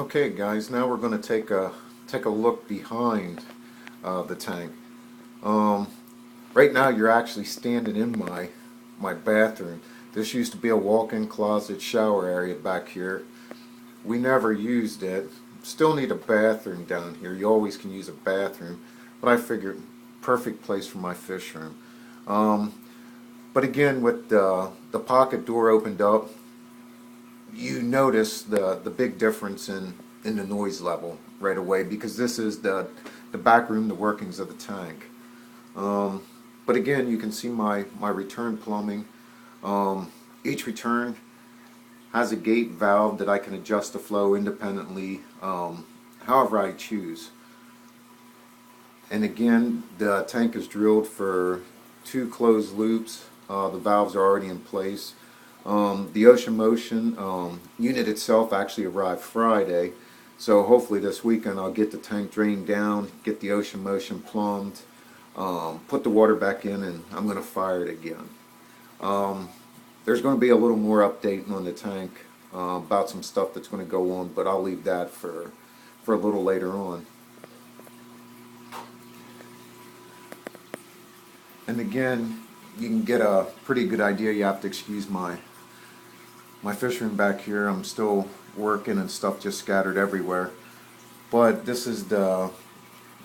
Okay guys, now we're going to take a look behind the tank. Um, right now you're actually standing in my bathroom. This used to be a walk-in closet shower area back here. We never used it. Still need a bathroom down here. You always can use a bathroom, but I figured perfect place for my fish room. Um, but again, with the pocket door opened up, you notice the big difference in the noise level right away, because this is the back room, the workings of the tank. But again, you can see my return plumbing. Each return has a gate valve that I can adjust the flow independently, however I choose. And again, the tank is drilled for 2 closed loops. The valves are already in place. The Ocean Motion unit itself actually arrived Friday, so hopefully this weekend I'll get the tank drained down, get the Ocean Motion plumbed, put the water back in, and I'm going to fire it again. There's going to be a little more updating on the tank about some stuff that's going to go on, but I'll leave that for a little later on. And again, you can get a pretty good idea. You have to excuse my fish room back here. I'm still working and stuff just scattered everywhere. But this is the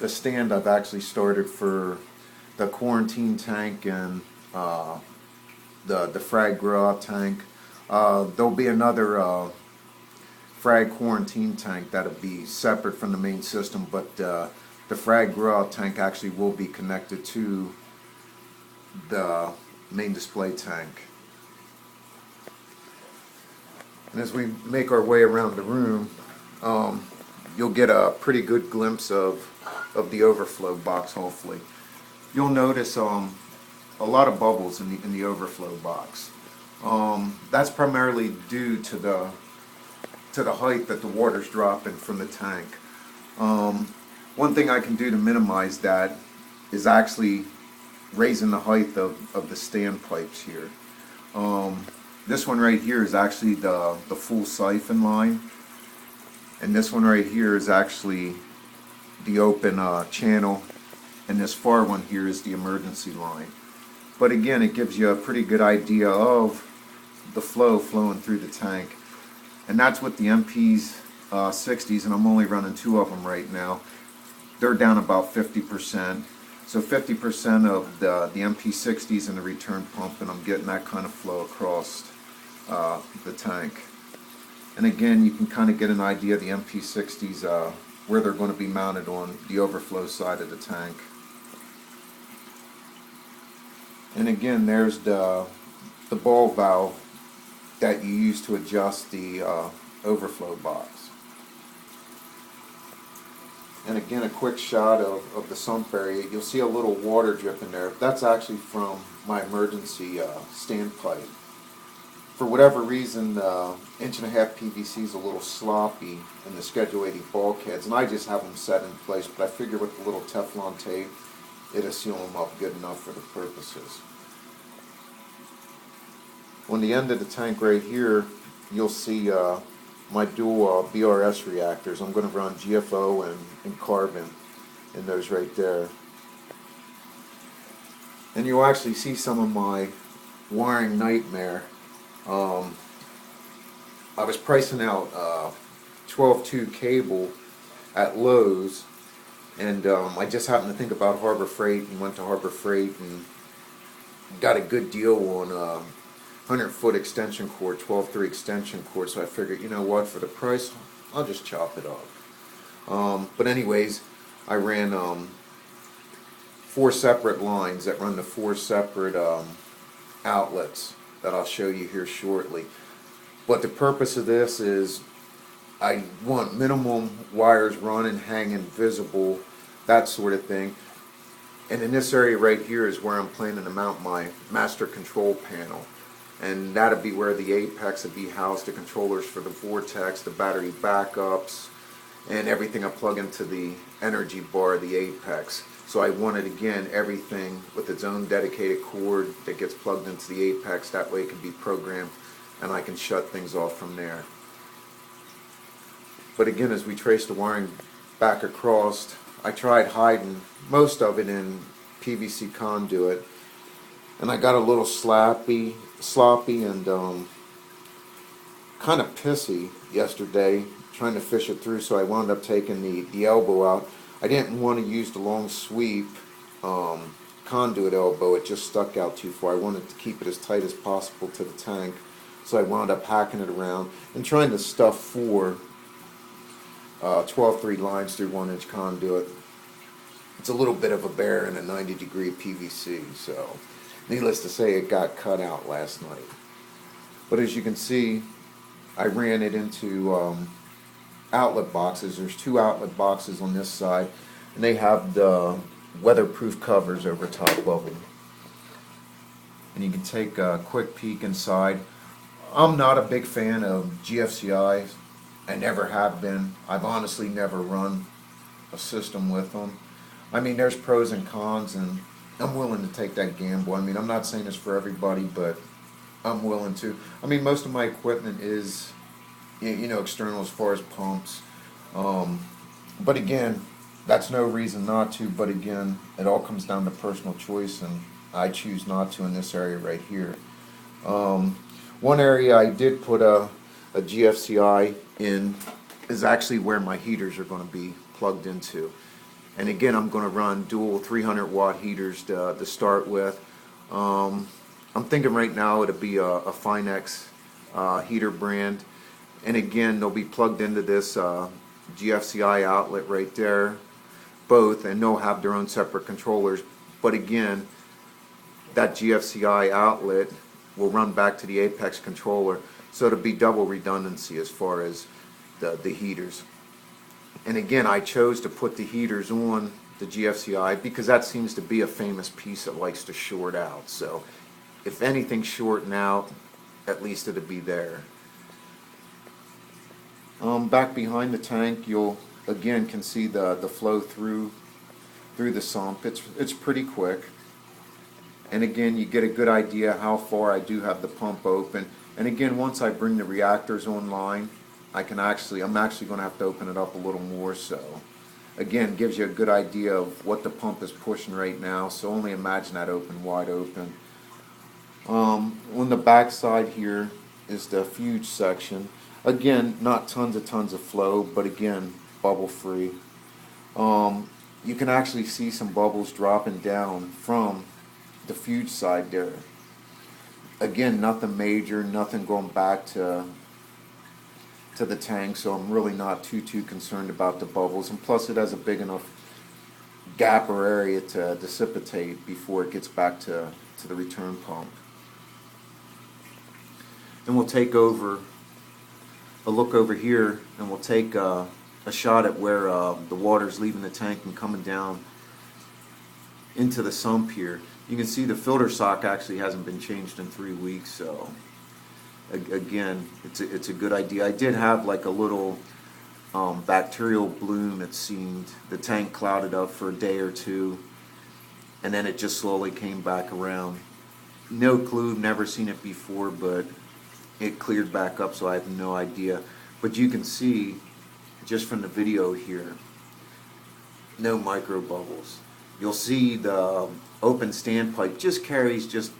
stand I've actually started for the quarantine tank and the frag grow-out tank. There'll be another frag quarantine tank that'll be separate from the main system, but the frag grow-out tank actually will be connected to the main display tank. And as we make our way around the room, you'll get a pretty good glimpse of the overflow box. Hopefully, you'll notice a lot of bubbles in the overflow box. That's primarily due to the height that the water's dropping from the tank. One thing I can do to minimize that is actually raising the height of the stand pipes here. This one right here is actually the full siphon line, and this one right here is actually the open channel, and this far one here is the emergency line. But again, it gives you a pretty good idea of the flow flowing through the tank, and that's with the MPs 60s, and I'm only running 2 of them right now. They're down about 50%. So 50% of the MP60s in the return pump, and I'm getting that kind of flow across the tank. And again, you can kind of get an idea of the MP60s, where they're going to be mounted on the overflow side of the tank. And again, there's the ball valve that you use to adjust the overflow box. And again, a quick shot of the sump area. You'll see a little water dripping there. That's actually from my emergency standpipe. For whatever reason, the 1.5 PVC is a little sloppy in the Schedule 80 bulkheads, and I just have them set in place, but I figure with the little Teflon tape, it'll seal them up good enough for the purposes. On the end of the tank right here, you'll see my dual BRS reactors. I'm going to run GFO and carbon in those right there. And you'll actually see some of my wiring nightmare. I was pricing out 12-2 cable at Lowe's, and I just happened to think about Harbor Freight and went to Harbor Freight and got a good deal on 100-foot extension cord, 12-3 extension cord, so I figured, you know what, for the price, I'll just chop it up. But anyways, I ran 4 separate lines that run to 4 separate outlets that I'll show you here shortly. But the purpose of this is I want minimum wires running, hanging, visible, that sort of thing. And in this area right here is where I'm planning to mount my master control panel. And that'll be where the Apex will be housed, the controllers for the Vortex, the battery backups, and everything I plug into the energy bar, the Apex. So I wanted, again, everything with its own dedicated cord that gets plugged into the Apex. That way it can be programmed and I can shut things off from there. But again, as we trace the wiring back across, I tried hiding most of it in PVC conduit, and I got a little sloppy and kind of pissy yesterday trying to fish it through, so I wound up taking the elbow out. I didn't want to use the long sweep conduit elbow. It just stuck out too far. I wanted to keep it as tight as possible to the tank, so I wound up hacking it around and trying to stuff 4 12-3 lines through 1-inch conduit. It's a little bit of a bear in a 90-degree PVC, so needless to say, it got cut out last night. But as you can see, I ran it into outlet boxes. There's 2 outlet boxes on this side, and they have the weatherproof covers over top of them. And you can take a quick peek inside. I'm not a big fan of GFCIs. I never have been. I've honestly never run a system with them. I mean, there's pros and cons, and I'm willing to take that gamble. I mean, I'm not saying this for everybody, but I'm willing to. I mean, most of my equipment is, you know, external as far as pumps. But again, that's no reason not to. But again, it all comes down to personal choice, and I choose not to in this area right here. One area I did put a GFCI in is actually where my heaters are going to be plugged into. And again, I'm going to run dual 300 watt heaters to start with. I'm thinking right now it'll be a Finex heater brand. And again, they'll be plugged into this GFCI outlet right there, both, and they'll have their own separate controllers. But again, that GFCI outlet will run back to the Apex controller, so it'll be double redundancy as far as the heaters. And again, I chose to put the heaters on the GFCI because that seems to be a famous piece that likes to short out. So if anything's shorting out, at least it'll be there. Back behind the tank, you'll again can see the flow through the sump. It's pretty quick. And again, you get a good idea how far I do have the pump open. And again, once I bring the reactors online, I'm actually going to have to open it up a little more. So again, gives you a good idea of what the pump is pushing right now. So only imagine that wide open. On the back side here is the fuge section. Again, not tons of flow, but again, bubble free. You can actually see some bubbles dropping down from the fuge side there. Again, nothing major, nothing going back to the tank, so I'm really not too concerned about the bubbles. And plus, it has a big enough gap or area to dissipate before it gets back to the return pump. Then we'll take a look over here, and we'll take a shot at where the water's leaving the tank and coming down into the sump here. You can see the filter sock actually hasn't been changed in 3 weeks, so again, it's a good idea. I did have like a little bacterial bloom, it seemed. The tank clouded up for a day or two, and then it just slowly came back around. No clue, never seen it before, but it cleared back up, so I have no idea. But you can see, just from the video here, no micro bubbles. You'll see the open standpipe just carries just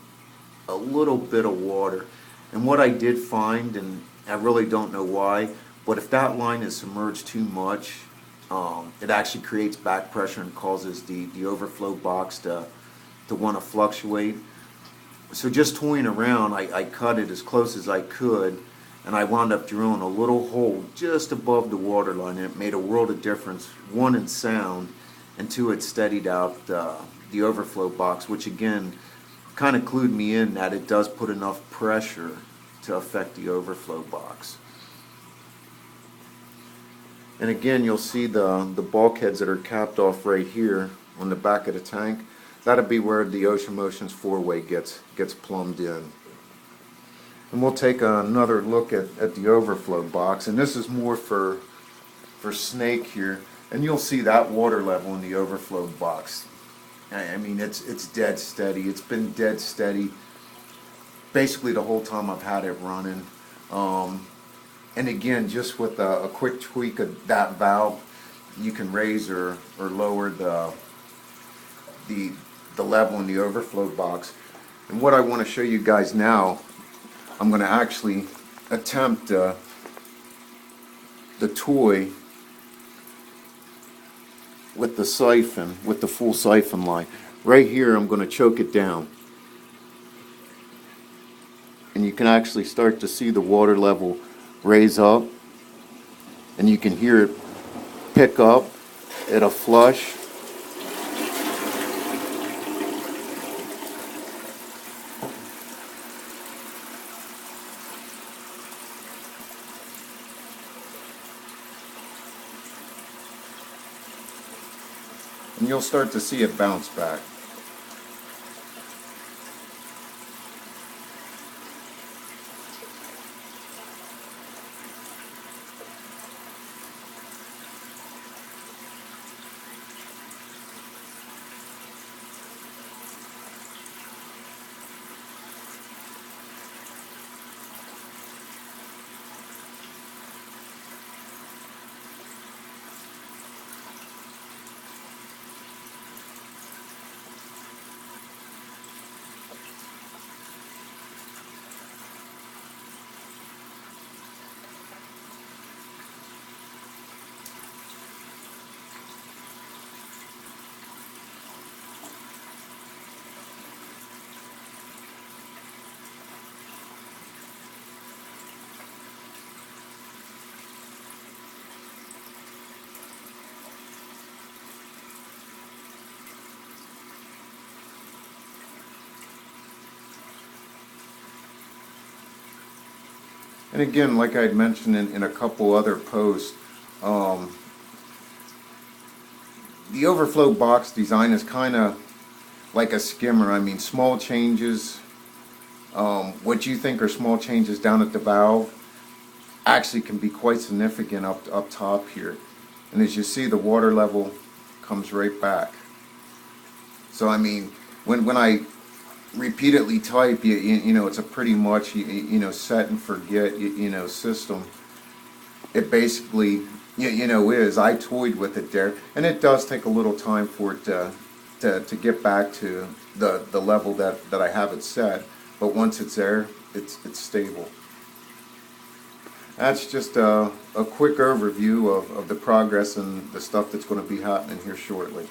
a little bit of water. And what I did find, and I really don't know why, but if that line is submerged too much, it actually creates back pressure and causes the overflow box to want to fluctuate. So just toying around, I cut it as close as I could, and I wound up drilling a little hole just above the water line, and it made a world of difference. 1, in sound, and 2, it steadied out the overflow box, which again kind of clued me in that it does put enough pressure to affect the overflow box. And again, you'll see the bulkheads that are capped off right here on the back of the tank. That'll be where the Ocean Motions 4-way gets plumbed in. And we'll take another look at the overflow box, and this is more for snake here. And you'll see that water level in the overflow box. I mean, it's dead steady. It's been dead steady basically the whole time I've had it running. And again, just with a quick tweak of that valve, you can raise or lower the level in the overflow box. And what I want to show you guys now, I'm going to actually attempt the toy with the siphon, with the full siphon line. Right here, I'm going to choke it down. And you can actually start to see the water level raise up. And you can hear it pick up at a flush. And you'll start to see it bounce back. And again, like I had mentioned in a couple other posts, the overflow box design is kind of like a skimmer. I mean, small changes, what you think are small changes down at the valve actually can be quite significant up top here. And as you see, the water level comes right back. So I mean, when I repeatedly type, you know, it's a pretty much you know, set and forget you know, system. It basically you know, is, I toyed with it there, and it does take a little time for it to get back to the level that I have it set. But once it's there, it's stable. That's just a quick overview of the progress and the stuff that's going to be happening here shortly.